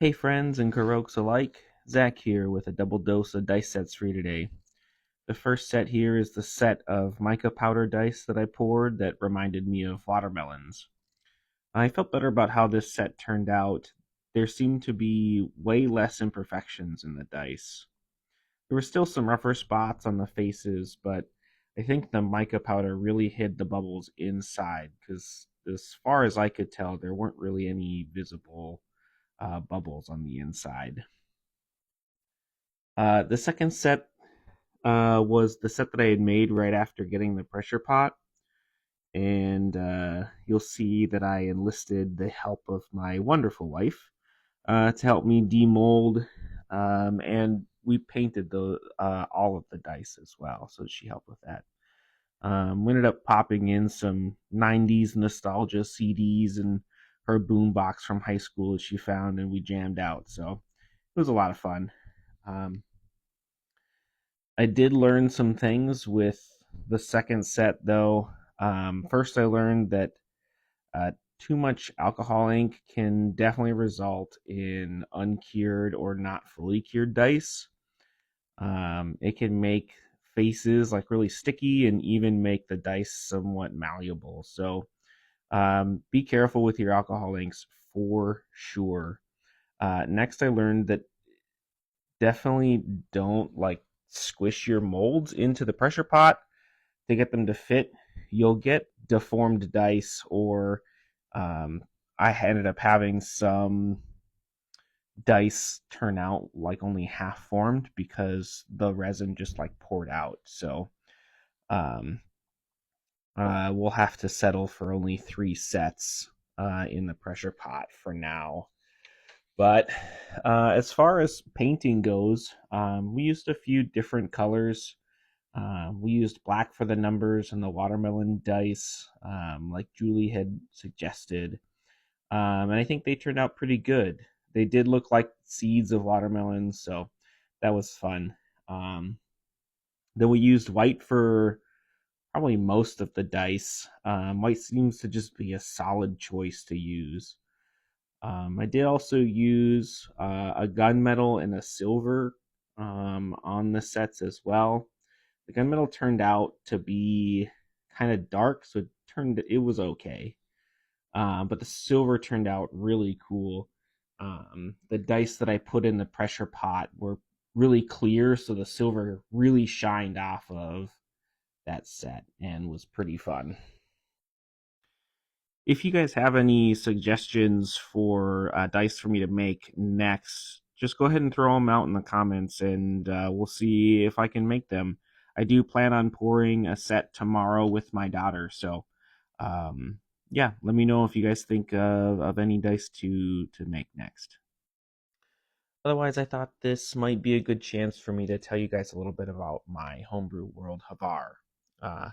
Hey friends and Kuroks alike, Zach here with a double dose of dice sets for you today. The first set here is the set of mica powder dice that I poured that reminded me of watermelons. I felt better about how this set turned out. There seemed to be way less imperfections in the dice. There were still some rougher spots on the faces, but I think the mica powder really hid the bubbles inside because, as far as I could tell, there weren't really any visible bubbles on the inside. The second set was the set that I had made right after getting the pressure pot, and you'll see that I enlisted the help of my wonderful wife to help me demold, and we painted the all of the dice as well, so she helped with that. We ended up popping in some '90s nostalgia CDs and her boombox from high school that she found, and we jammed out. So it was a lot of fun. Um, I did learn some things with the second set, though. First, I learned that too much alcohol ink can definitely result in uncured or not fully cured dice. It can make faces like really sticky and even make the dice somewhat malleable. So be careful with your alcohol inks for sure. Next, I learned that definitely don't like squish your molds into the pressure pot to get them to fit. You'll get deformed dice, or um, I ended up having some dice turn out like only half formed because the resin just like poured out. So um, we'll have to settle for only 3 sets in the pressure pot for now. But as far as painting goes, we used a few different colors. We used black for the numbers and the watermelon dice, like Julie had suggested. And I think they turned out pretty good. They did look like seeds of watermelons, so that was fun. Um, then we used white for probably most of the dice. White seems to just be a solid choice to use. I did also use a gunmetal and a silver on the sets as well. The gunmetal turned out to be kind of dark, so it was okay. But the silver turned out really cool. The dice that I put in the pressure pot were really clear, so the silver really shined off of that set and was pretty fun. If you guys have any suggestions for dice for me to make next, just go ahead and throw them out in the comments, and we'll see if I can make them. I do plan on pouring a set tomorrow with my daughter, so um, yeah, let me know if you guys think of any dice to make next. Otherwise, I thought this might be a good chance for me to tell you guys a little bit about my homebrew world, Havar. Uh,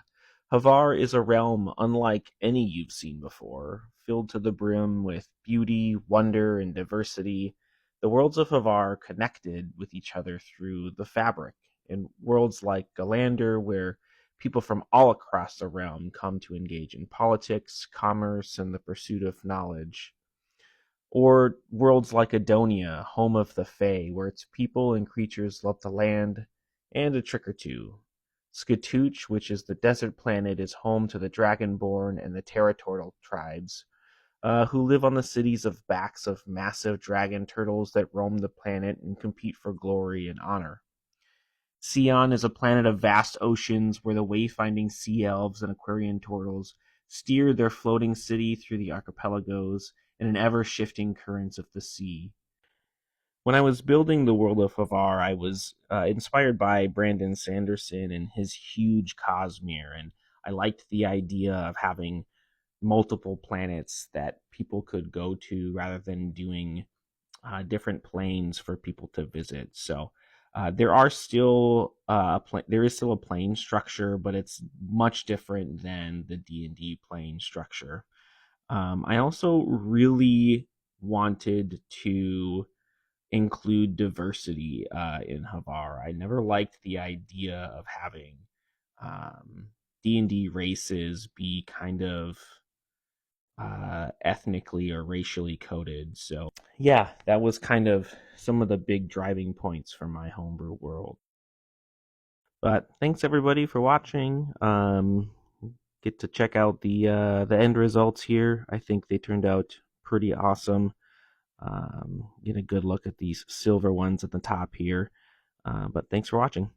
Havar is a realm unlike any you've seen before, filled to the brim with beauty, wonder, and diversity. The worlds of Havar connected with each other through the fabric, in worlds like Galander, where people from all across the realm come to engage in politics, commerce, and the pursuit of knowledge. Or worlds like Adonia, home of the Fae, where its people and creatures love the land and a trick or two. Skatooch, which is the desert planet, is home to the Dragonborn and the Territorial tribes, who live on the cities of backs of massive dragon turtles that roam the planet and compete for glory and honor. Sion is a planet of vast oceans where the wayfinding sea elves and Aquarian turtles steer their floating city through the archipelagos and an ever-shifting currents of the sea. When I was building the world of Havar, I was inspired by Brandon Sanderson and his huge Cosmere, and I liked the idea of having multiple planets that people could go to rather than doing different planes for people to visit. So there is still a plane structure, but it's much different than the D&D plane structure. I also really wanted to include diversity in Havar. I never liked the idea of having D&D races be kind of ethnically or racially coded. So, yeah, that was kind of some of the big driving points for my homebrew world. But thanks everybody for watching. Get to check out the end results here. I think they turned out pretty awesome. Get a good look at these silver ones at the top here. But thanks for watching.